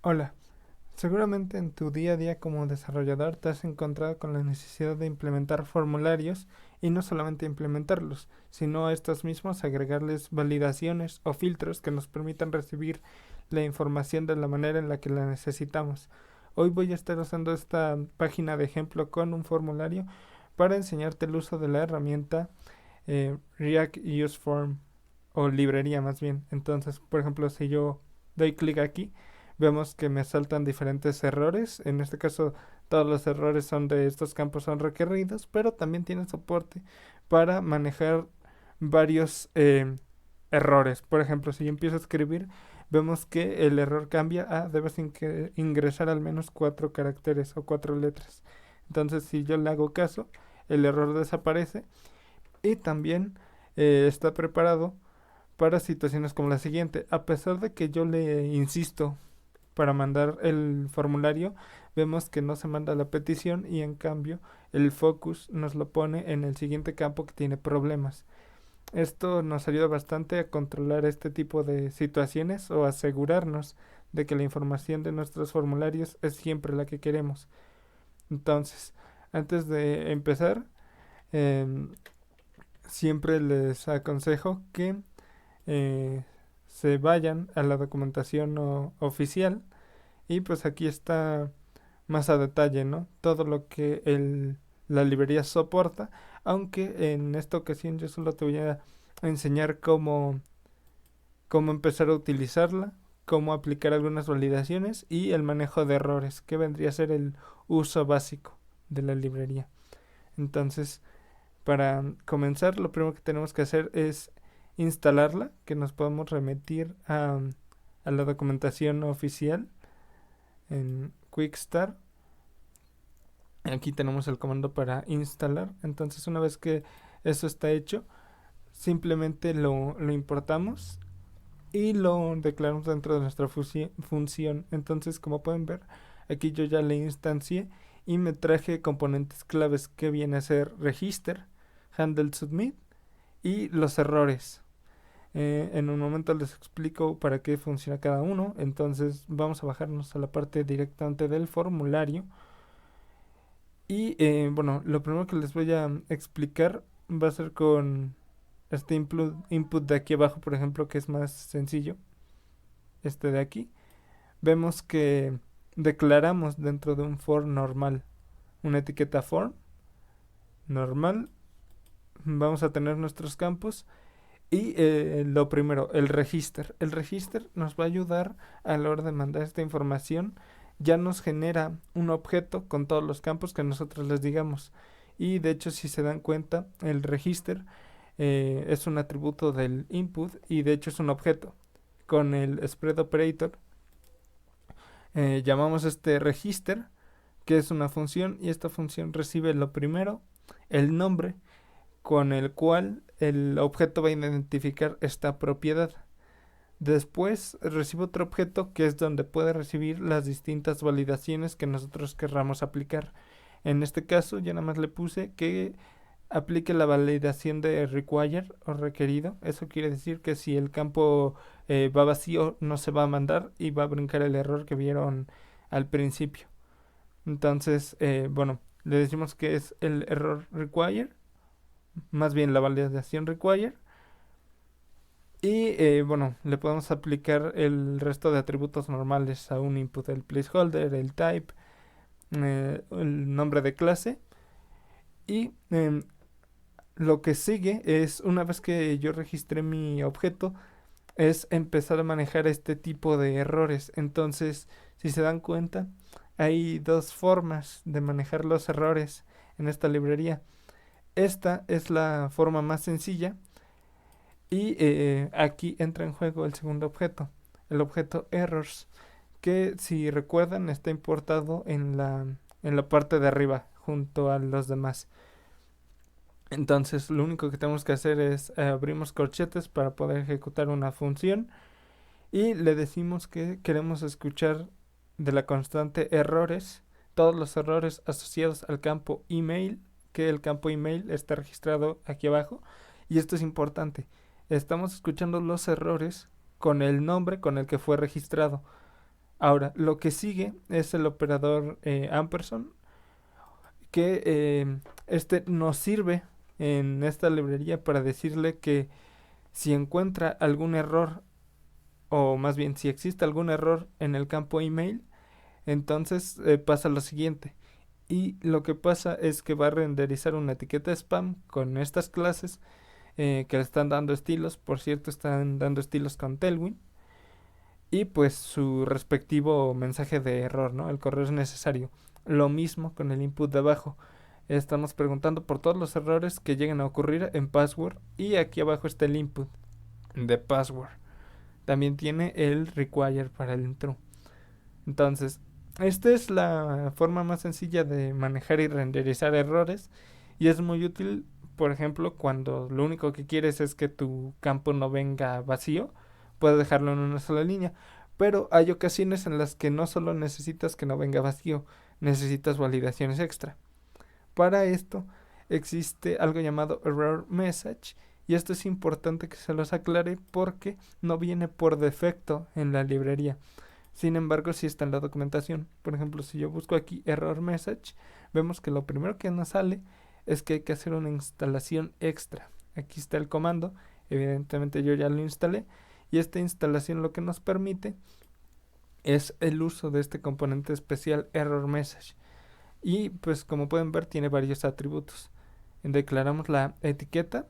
Hola, seguramente en tu día a día como desarrollador te has encontrado con la necesidad de implementar formularios y no solamente implementarlos, sino a estos mismos agregarles validaciones o filtros que nos permitan recibir la información de la manera en la que la necesitamos. Hoy voy a estar usando esta página de ejemplo con un formulario para enseñarte el uso de la herramienta React Use Form o librería más bien. Entonces, por ejemplo, si yo doy clic aquí, vemos que me saltan diferentes errores. En este caso, todos los errores son de estos campos son requeridos, pero también tiene soporte para manejar varios errores. Por ejemplo, si yo empiezo a escribir, vemos que el error cambia a debes ingresar al menos 4 caracteres o 4 letras. Entonces, si yo le hago caso, el error desaparece y también está preparado para situaciones como la siguiente. A pesar de que yo le insisto para mandar el formulario, vemos que no se manda la petición y en cambio el focus nos lo pone en el siguiente campo que tiene problemas. Esto nos ayuda bastante a controlar este tipo de situaciones o asegurarnos de que la información de nuestros formularios es siempre la que queremos. Entonces, antes de empezar, em, siempre les aconsejo que eh, se vayan a la documentación oficial y pues aquí está más a detalle, ¿no? Todo lo que la librería soporta, aunque en esta ocasión yo solo te voy a enseñar cómo empezar a utilizarla, cómo aplicar algunas validaciones y el manejo de errores, que vendría a ser el uso básico de la librería. Entonces, para comenzar, lo primero que tenemos que hacer es instalarla, que nos podemos remitir a la documentación oficial en Quickstar. Aquí tenemos el comando para instalar. Entonces, una vez que eso está hecho, simplemente lo importamos y lo declaramos dentro de nuestra función. Entonces, como pueden ver, aquí yo ya le instancié y me traje componentes claves que viene a ser register, handle submit y los errores. En un momento les explico para qué funciona cada uno. Entonces vamos a bajarnos a la parte directamente del formulario. Y bueno, lo primero que les voy a explicar va a ser con este input de aquí abajo, por ejemplo, que es más sencillo. Este de aquí. Vemos que declaramos dentro de un for normal una etiqueta form normal. Vamos a tener nuestros campos. Y lo primero, el register. El register nos va a ayudar a la hora de mandar esta información. Ya nos genera un objeto con todos los campos que nosotros les digamos. Y de hecho, si se dan cuenta, el register es un atributo del input y de hecho es un objeto. Con el spread operator llamamos este register, que es una función, y esta función recibe lo primero, el nombre con el cual el objeto va a identificar esta propiedad. Después recibe otro objeto que es donde puede recibir las distintas validaciones que nosotros querramos aplicar. En este caso ya nada más le puse que aplique la validación de require o requerido. Eso quiere decir que si el campo va vacío no se va a mandar y va a brincar el error que vieron al principio. Entonces, bueno, le decimos que es el error require, más bien la validación require. Y bueno, le podemos aplicar el resto de atributos normales a un input, el placeholder, el type, el nombre de clase. Y lo que sigue es, una vez que yo registré mi objeto, es empezar a manejar este tipo de errores. Entonces, si se dan cuenta, hay dos formas de manejar los errores en esta librería. Esta es la forma más sencilla y aquí entra en juego el segundo objeto, el objeto errors, que si recuerdan está importado en la parte de arriba junto a los demás. Entonces lo único que tenemos que hacer es abrimos corchetes para poder ejecutar una función y le decimos que queremos escuchar de la constante errores todos los errores asociados al campo email, que el campo email está registrado aquí abajo. Y esto es importante, estamos escuchando los errores con el nombre con el que fue registrado. Ahora, lo que sigue es el operador ampersand, que este nos sirve en esta librería para decirle que si encuentra algún error, o más bien si existe algún error en el campo email, entonces pasa lo siguiente. Y lo que pasa es que va a renderizar una etiqueta spam con estas clases que le están dando estilos. Por cierto, están dando estilos con Tailwind. Y pues su respectivo mensaje de error, ¿no? El correo es necesario. Lo mismo con el input de abajo. Estamos preguntando por todos los errores que lleguen a ocurrir en password. Y aquí abajo está el input de password. También tiene el require para el true. Entonces, esta es la forma más sencilla de manejar y renderizar errores. Y es muy útil, por ejemplo, cuando lo único que quieres es que tu campo no venga vacío. Puedes dejarlo en una sola línea. Pero hay ocasiones en las que no solo necesitas que no venga vacío, necesitas validaciones extra. Para esto existe algo llamado error message. Y esto es importante que se los aclare porque no viene por defecto en la librería. Sin embargo, sí está en la documentación. Por ejemplo, si yo busco aquí error message, vemos que lo primero que nos sale es que hay que hacer una instalación extra. Aquí está el comando. Evidentemente yo ya lo instalé. Y esta instalación lo que nos permite es el uso de este componente especial error message. Y pues como pueden ver tiene varios atributos. Declaramos la etiqueta.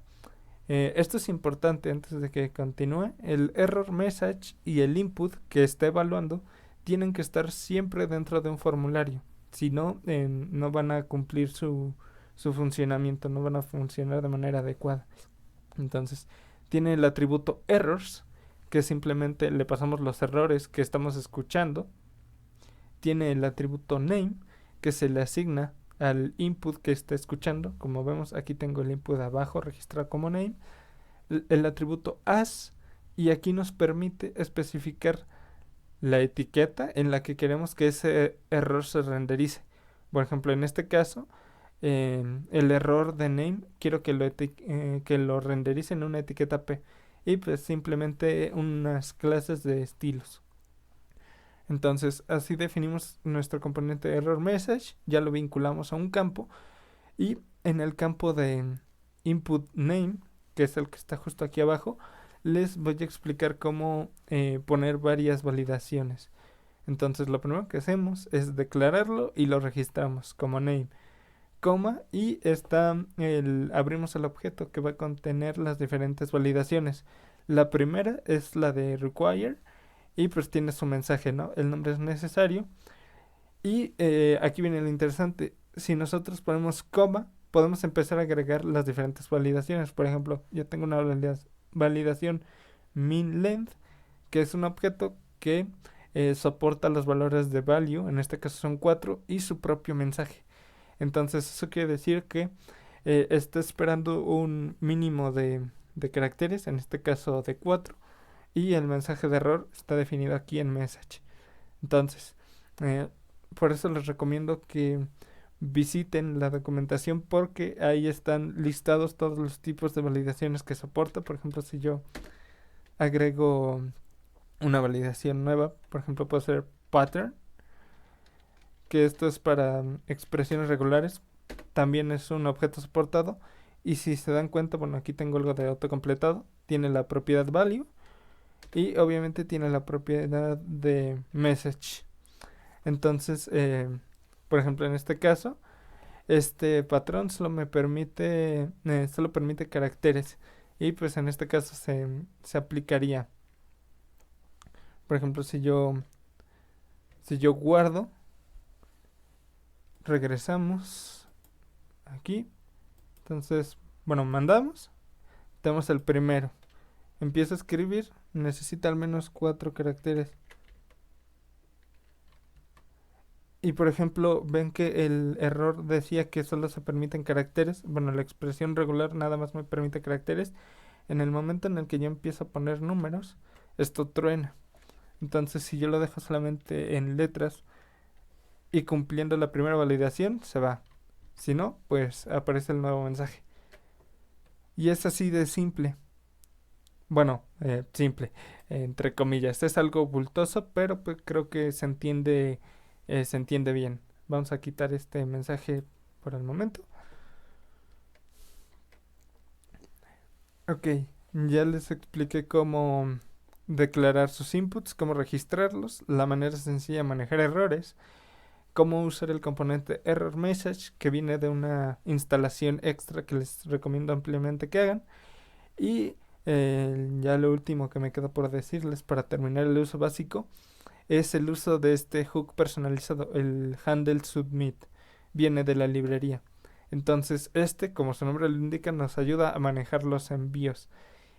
Esto es importante antes de que continúe. El error message y el input que está evaluando tienen que estar siempre dentro de un formulario. Si no, no van a cumplir su funcionamiento, no van a funcionar de manera adecuada. Entonces, tiene el atributo errors, que simplemente le pasamos los errores que estamos escuchando. Tiene el atributo name, que se le asigna al input que está escuchando. Como vemos, aquí tengo el input abajo registrado como name. El atributo as, y aquí nos permite especificar la etiqueta en la que queremos que ese error se renderice. Por ejemplo, en este caso, el error de name quiero que lo renderice en una etiqueta P. Y pues simplemente unas clases de estilos. Entonces, así definimos nuestro componente error message, ya lo vinculamos a un campo, y en el campo de input name, que es el que está justo aquí abajo, les voy a explicar cómo poner varias validaciones. Entonces, lo primero que hacemos es declararlo y lo registramos como name, coma, y abrimos el objeto que va a contener las diferentes validaciones. La primera es la de require, y pues tiene su mensaje, ¿no? El nombre es necesario. Y aquí viene lo interesante. Si nosotros ponemos coma, podemos empezar a agregar las diferentes validaciones. Por ejemplo, yo tengo una validación min length, que es un objeto que soporta los valores de value, en este caso son 4, y su propio mensaje. Entonces eso quiere decir que está esperando un mínimo de caracteres, en este caso de 4, y el mensaje de error está definido aquí en message. Entonces, eh, por eso les recomiendo que visiten la documentación porque ahí están listados todos los tipos de validaciones que soporta. Por ejemplo, si yo agrego una validación nueva, por ejemplo, puedo hacer pattern, que esto es para expresiones regulares, también es un objeto soportado. Y si se dan cuenta, bueno, aquí tengo algo de autocompletado, tiene la propiedad value y obviamente tiene la propiedad de message. Entonces, por ejemplo, en este caso, este patrón solo permite caracteres. Y pues en este caso se aplicaría. Por ejemplo, si yo guardo, regresamos aquí. Entonces, bueno, mandamos. Tenemos el primero. Empieza a escribir. Necesita al menos 4 caracteres. Y por ejemplo, ven que el error decía que solo se permiten caracteres. Bueno, la expresión regular nada más me permite caracteres. En el momento en el que yo empiezo a poner números, esto truena. Entonces, si yo lo dejo solamente en letras y cumpliendo la primera validación, se va. Si no, pues aparece el nuevo mensaje. Y es así de simple. Bueno, simple, entre comillas. Es algo bultoso, pero pues creo que se entiende bien. Vamos a quitar este mensaje por el momento. Ok, ya les expliqué cómo declarar sus inputs, cómo registrarlos, la manera sencilla de manejar errores, cómo usar el componente Error Message que viene de una instalación extra que les recomiendo ampliamente que hagan. Y ya lo último que me queda por decirles para terminar el uso básico es el uso de este hook personalizado, el handle submit. Viene de la librería. Entonces, como su nombre lo indica, nos ayuda a manejar los envíos.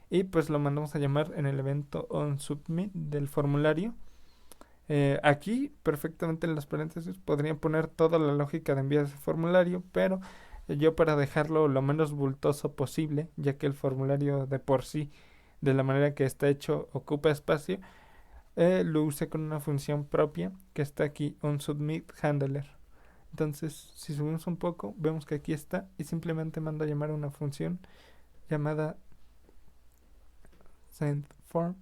Y pues lo mandamos a llamar en el evento onSubmit del formulario. Aquí, perfectamente en los paréntesis, podrían poner toda la lógica de envío de ese formulario, pero yo para dejarlo lo menos bultoso posible, ya que el formulario de por sí, de la manera que está hecho, ocupa espacio, lo usé con una función propia que está aquí, onSubmitHandler. Entonces, si subimos un poco, vemos que aquí está y simplemente mando a llamar a una función llamada sendForm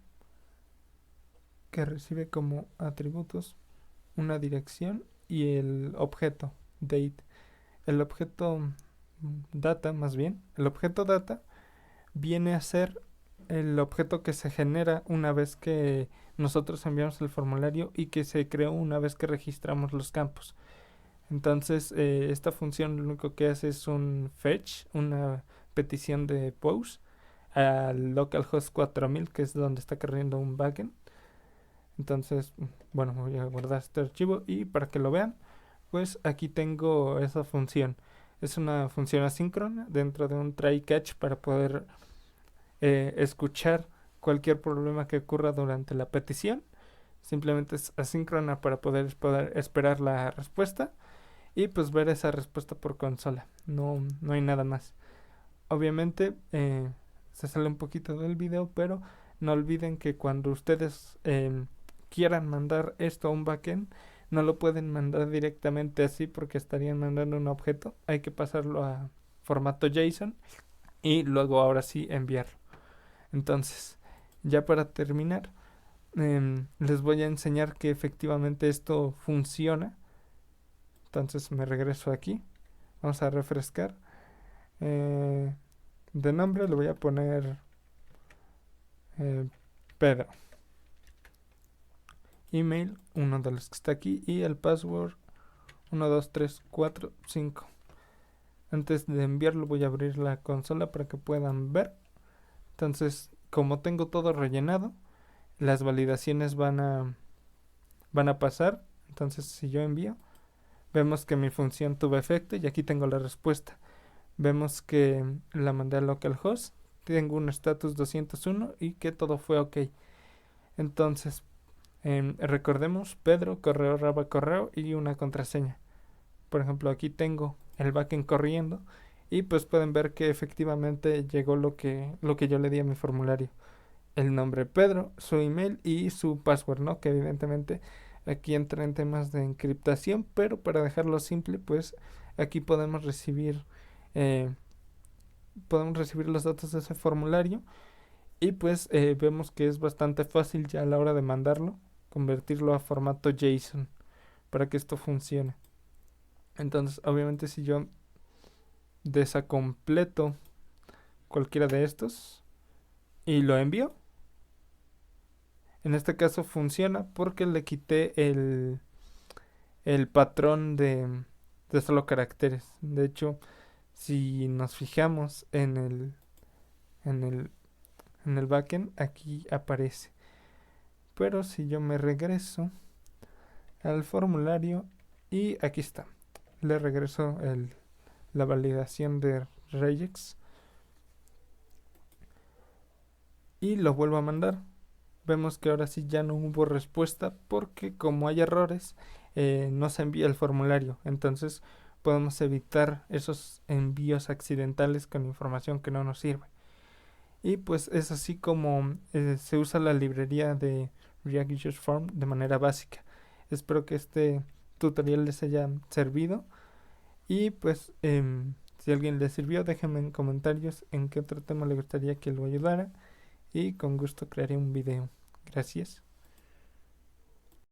que recibe como atributos una dirección y el objeto date. El objeto data, más bien, el objeto data viene a ser el objeto que se genera una vez que nosotros enviamos el formulario y que se creó una vez que registramos los campos. Entonces, esta función lo único que hace es un fetch, una petición de post al localhost 4000, que es donde está corriendo un backend. Entonces, bueno, voy a guardar este archivo y para que lo vean, pues aquí tengo esa función. Es una función asíncrona dentro de un try catch para poder escuchar cualquier problema que ocurra durante la petición. Simplemente es asíncrona para poder esperar la respuesta y pues ver esa respuesta por consola. No hay nada más. Obviamente se sale un poquito del video, pero no olviden que cuando ustedes quieran mandar esto a un backend, no lo pueden mandar directamente así porque estarían mandando un objeto. Hay que pasarlo a formato JSON y luego ahora sí enviarlo. Entonces, ya para terminar, les voy a enseñar que efectivamente esto funciona. Entonces me regreso aquí. Vamos a refrescar. Eh, de nombre le voy a poner eh, Pedro. Email, uno de los que está aquí. Y el password 1, 2, 3, 4, 5. Antes de enviarlo voy a abrir la consola para que puedan ver. Entonces, como tengo todo rellenado, las validaciones van a pasar. Entonces, si yo envío, vemos que mi función tuvo efecto y aquí tengo la respuesta. Vemos que la mandé a localhost, tengo un status 201 y que todo fue ok. Entonces, recordemos Pedro, correo, arroba correo y una contraseña. Por ejemplo, aquí tengo el backend corriendo y pues pueden ver que efectivamente llegó lo que yo le di a mi formulario. El nombre Pedro, su email y su password, ¿no? Que evidentemente aquí entra en temas de encriptación, pero para dejarlo simple, pues aquí eh, podemos recibir los datos de ese formulario y pues vemos que es bastante fácil ya a la hora de mandarlo, convertirlo a formato JSON para que esto funcione. Entonces, obviamente si yo desacompleto cualquiera de estos y lo envío, en este caso funciona porque le quité el patrón de solo caracteres. De hecho, si nos fijamos en el, en el backend, aquí aparece. Pero si yo me regreso al formulario y aquí está, le regreso la validación de regex y lo vuelvo a mandar. Vemos que ahora sí ya no hubo respuesta porque como hay errores no se envía el formulario. Entonces podemos evitar esos envíos accidentales con información que no nos sirve. Y pues es así como se usa la librería de React Users Form de manera básica. Espero que este tutorial les haya servido. Y pues si a alguien le sirvió, déjenme en comentarios en qué otro tema le gustaría que lo ayudara. y con gusto crearé un video. Gracias.